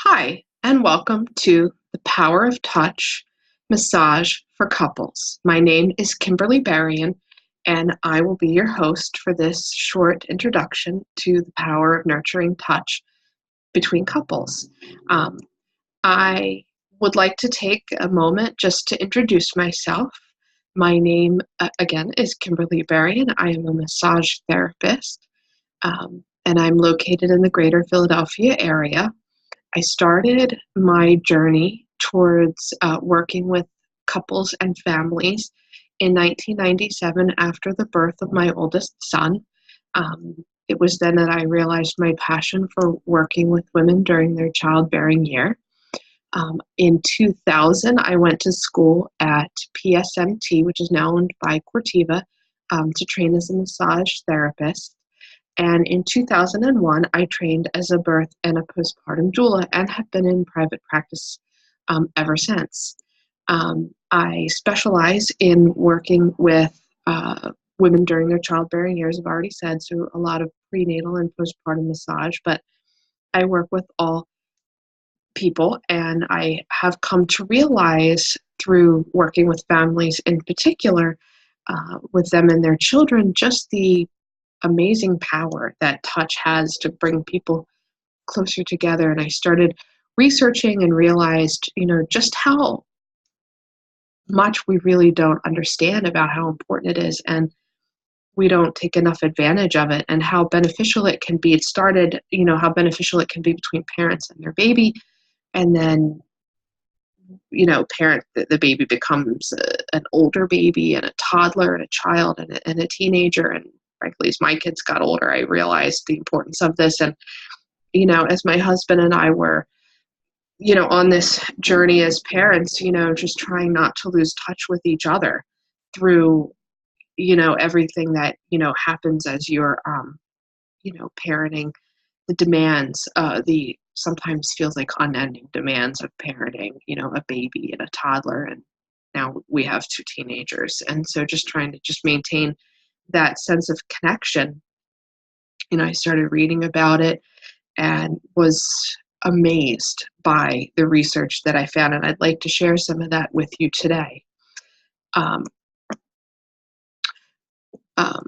Hi, and welcome to the Power of Touch Massage for Couples. My name is Kimberly Berrien, and I will be your host for this short introduction to the power of nurturing touch between couples. Um, I would like to take a moment just to introduce myself. My name, again, is Kimberly Berrien. I am a massage therapist, and I'm located in the greater Philadelphia area. I started my journey towards working with couples and families in 1997 after the birth of my oldest son. It was then that I realized my passion for working with women during their childbearing year. In 2000, I went to school at PSMT, which is now owned by Cortiva, to train as a massage therapist. And in 2001, I trained as a birth and a postpartum doula and have been in private practice ever since. I specialize in working with women during their childbearing years, I've already said, so a lot of prenatal and postpartum massage, but I work with all people, and I have come to realize through working with families in particular, with them and their children, just the amazing power that touch has to bring people closer together. And I started researching and realized, just how much we really don't understand about how important it is, and we don't take enough advantage of it, and how beneficial it can be. It started, how beneficial it can be between parents and their baby, and then the baby becomes an older baby and a toddler and a child and a teenager. And frankly, as my kids got older, I realized the importance of this. And, as my husband and I were, on this journey as parents, just trying not to lose touch with each other through, everything that, happens as you're, parenting, the demands, the sometimes feels like unending demands of parenting, a baby and a toddler, and now we have two teenagers. And so just trying to just maintain that sense of connection. I started reading about it and was amazed by the research that I found, and I'd like to share some of that with you today. Um, um,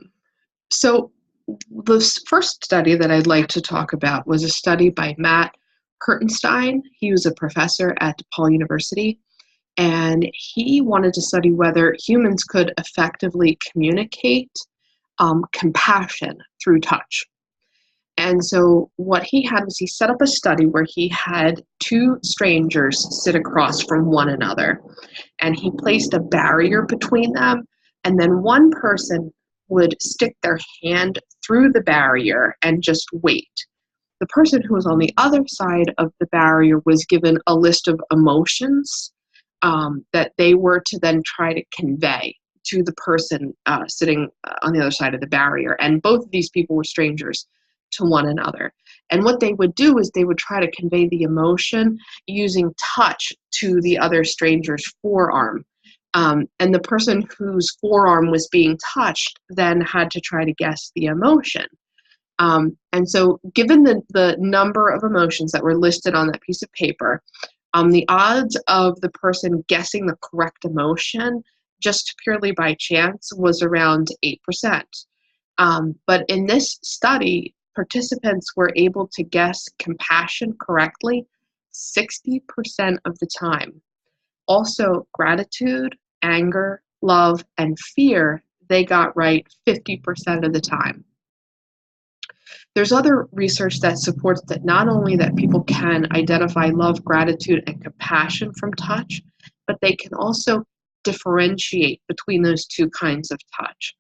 so the first study that I'd like to talk about was a study by Matt Hertenstein. He was a professor at DePaul University, and he wanted to study whether humans could effectively communicate compassion through touch. And so what he had was he set up a study where he had two strangers sit across from one another, and he placed a barrier between them, and then one person would stick their hand through the barrier and just wait. The person who was on the other side of the barrier was given a list of emotions that they were to then try to convey to the person sitting on the other side of the barrier. And both of these people were strangers to one another. And what they would do is they would try to convey the emotion using touch to the other stranger's forearm. And the person whose forearm was being touched then had to try to guess the emotion. And so given the number of emotions that were listed on that piece of paper, the odds of the person guessing the correct emotion just purely by chance was around 8%. But in this study, participants were able to guess compassion correctly 60% of the time. Also, gratitude, anger, love, and fear, they got right 50% of the time. There's other research that supports that not only that people can identify love, gratitude, and compassion from touch, but they can also differentiate between those two kinds of touch.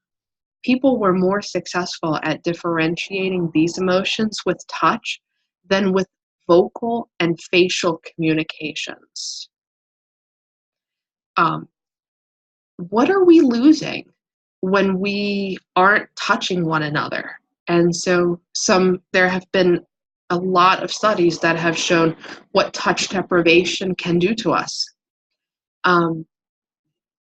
People were more successful at differentiating these emotions with touch than with vocal and facial communications. What are we losing when we aren't touching one another? And so there have been a lot of studies that have shown what touch deprivation can do to us.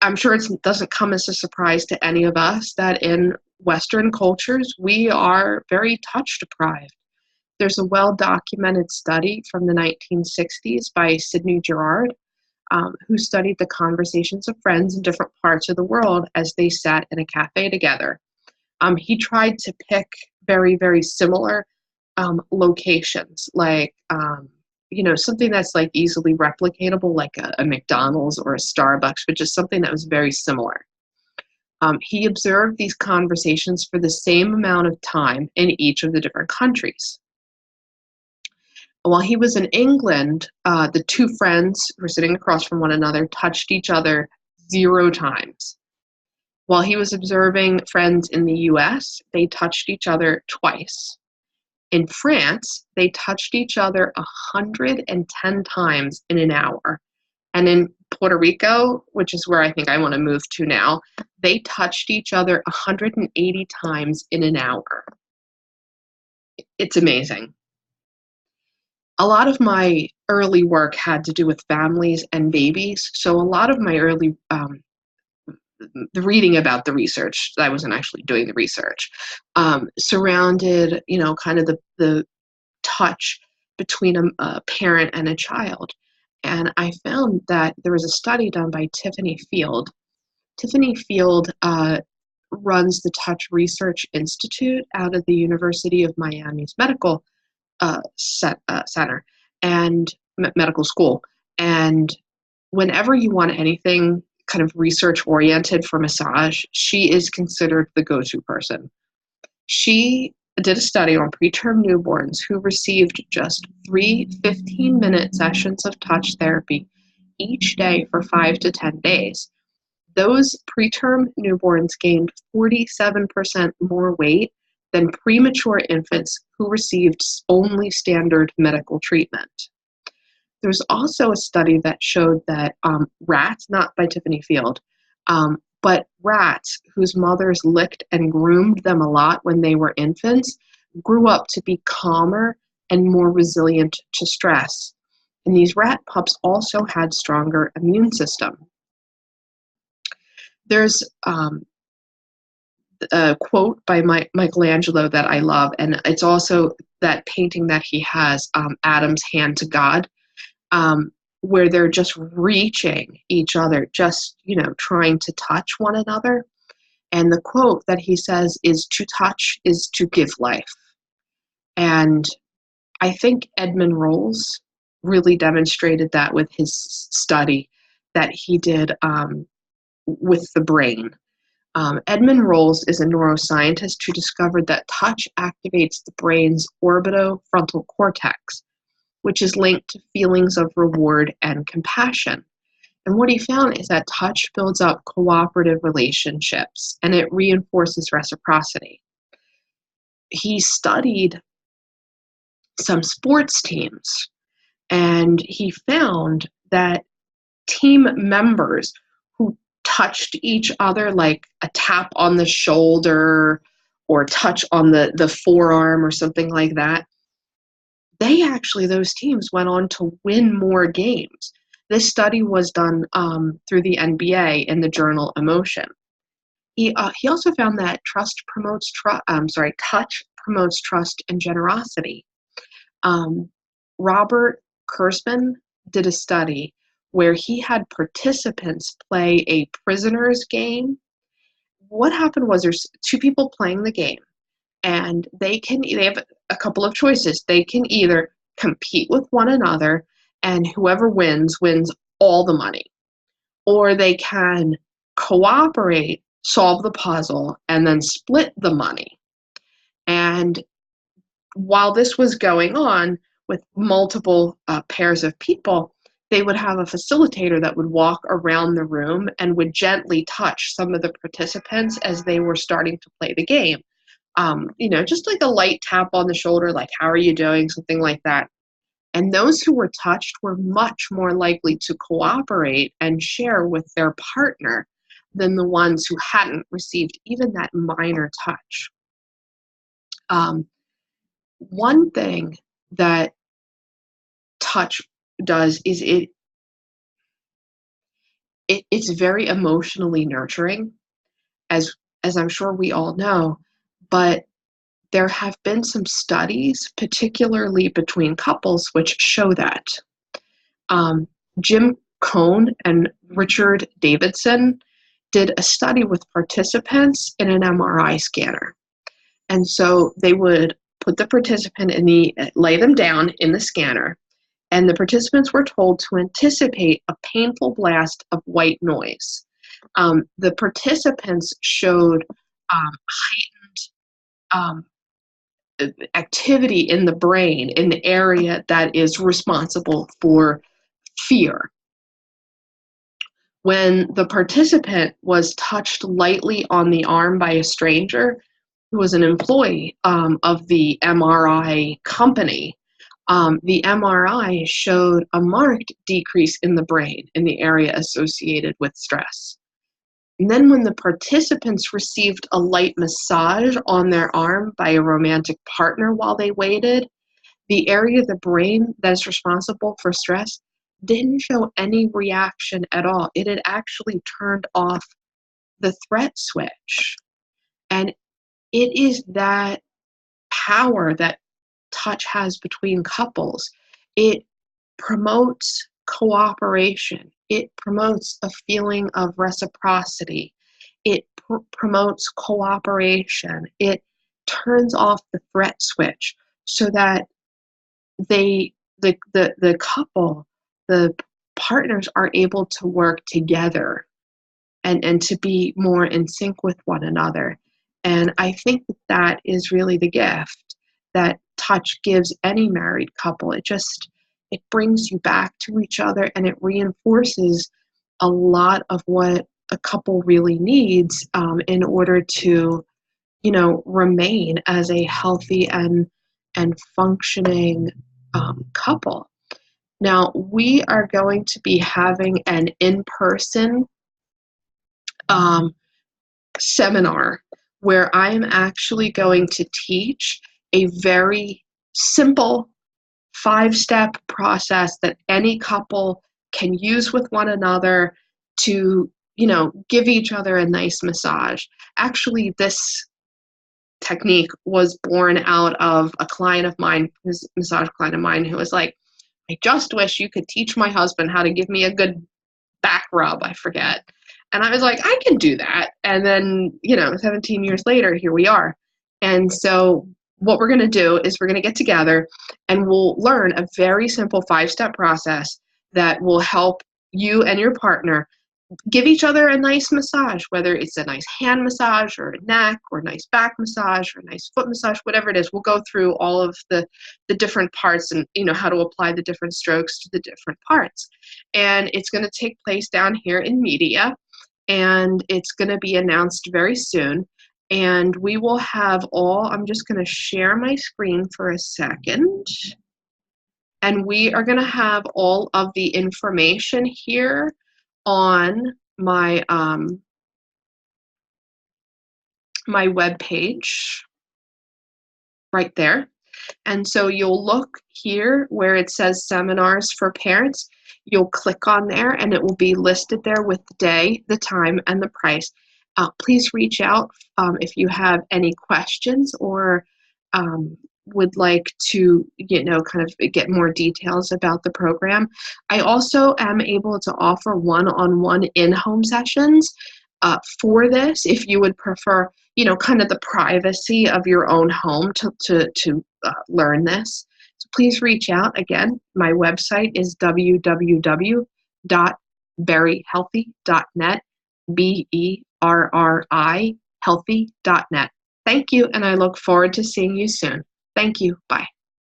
I'm sure it doesn't come as a surprise to any of us that in Western cultures, we are very touch deprived. There's a well-documented study from the 1960s by Sidney Girard, who studied the conversations of friends in different parts of the world as they sat in a cafe together. He tried to pick very, very similar locations, like something that's like easily replicatable, like a McDonald's or a Starbucks, but just something that was very similar. He observed these conversations for the same amount of time in each of the different countries. While he was in England, the two friends who were sitting across from one another touched each other 0 times. While he was observing friends in the US, they touched each other twice. In France, they touched each other 110 times in an hour. And in Puerto Rico, which is where I think I want to move to now, they touched each other 180 times in an hour. It's amazing. A lot of my early work had to do with families and babies. So a lot of my early the reading about the research, I wasn't actually doing the research, surrounded, kind of the touch between a parent and a child. And I found that there was a study done by Tiffany Field. Tiffany Field runs the Touch Research Institute out of the University of Miami's medical center and medical school. And whenever you want anything kind of research oriented for massage, she is considered the go-to person. She did a study on preterm newborns who received just 3 15-minute sessions of touch therapy each day for 5 to 10 days. Those preterm newborns gained 47% more weight than premature infants who received only standard medical treatment. There's also a study that showed that rats, not by Tiffany Field, but rats whose mothers licked and groomed them a lot when they were infants grew up to be calmer and more resilient to stress. And these rat pups also had stronger immune system. There's a quote by Michelangelo that I love, and it's also that painting that he has, Adam's Hand to God, where they're just reaching each other, just, trying to touch one another. And the quote that he says is, "To touch is to give life." And I think Edmund Rolls really demonstrated that with his study that he did with the brain. Edmund Rolls is a neuroscientist who discovered that touch activates the brain's orbitofrontal cortex, which is linked to feelings of reward and compassion. And what he found is that touch builds up cooperative relationships and it reinforces reciprocity. He studied some sports teams and he found that team members who touched each other, like a tap on the shoulder or touch on the forearm or something like that, those teams went on to win more games. This study was done through the NBA in the journal Emotion. He also found that touch promotes trust and generosity. Robert Kurzban did a study where he had participants play a prisoner's game. What happened was there's 2 people playing the game, and they have a couple of choices. They can either compete with one another, and whoever wins all the money, or they can cooperate, solve the puzzle, and then split the money. And while this was going on with multiple pairs of people, they would have a facilitator that would walk around the room and would gently touch some of the participants as they were starting to play the game. Just like a light tap on the shoulder, like, "How are you doing?" Something like that. And those who were touched were much more likely to cooperate and share with their partner than the ones who hadn't received even that minor touch. One thing that touch does is it's very emotionally nurturing, as I'm sure we all know, but there have been some studies, particularly between couples, which show that. Jim Cohn and Richard Davidson did a study with participants in an MRI scanner. And so they would put the participant lay them down in the scanner, and the participants were told to anticipate a painful blast of white noise. The participants showed heightened activity in the brain in the area that is responsible for fear. When the participant was touched lightly on the arm by a stranger who was an employee of the MRI company, the MRI showed a marked decrease in the brain in the area associated with stress. And then when the participants received a light massage on their arm by a romantic partner while they waited, the area of the brain that is responsible for stress didn't show any reaction at all. It had actually turned off the threat switch. And it is that power that touch has between couples. It promotes cooperation. It promotes a feeling of reciprocity. It promotes cooperation. It turns off the threat switch so that the couple, the partners are able to work together and to be more in sync with one another. And I think that is really the gift that touch gives any married couple. It brings you back to each other, and it reinforces a lot of what a couple really needs in order to, remain as a healthy and functioning couple. Now, we are going to be having an in-person seminar where I am actually going to teach a very simple 5-step process that any couple can use with one another to, give each other a nice massage. Actually, this technique was born out of a client of mine, this massage client of mine, who was like, I just wish you could teach my husband how to give me a good back rub, I forget. And I was like, I can do that. And then, 17 years later, here we are. And so what we're going to do is we're going to get together and we'll learn a very simple 5-step process that will help you and your partner give each other a nice massage, whether it's a nice hand massage or a neck or a nice back massage or a nice foot massage, whatever it is. We'll go through all of the different parts and, how to apply the different strokes to the different parts. And it's going to take place down here in media, and it's going to be announced very soon. And we will have I'm just going to share my screen for a second. And we are going to have all of the information here on my my web page right there. And so you'll look here where it says seminars for parents. You'll click on there and it will be listed there with the day, the time, and the price. Please reach out if you have any questions or would like to, kind of get more details about the program. I also am able to offer one-on-one in-home sessions for this if you would prefer, kind of the privacy of your own home to learn this. So please reach out. Again, my website is www.berryhealthy.net, BERRI healthy.net. Thank you, and I look forward to seeing you soon. Thank you. Bye.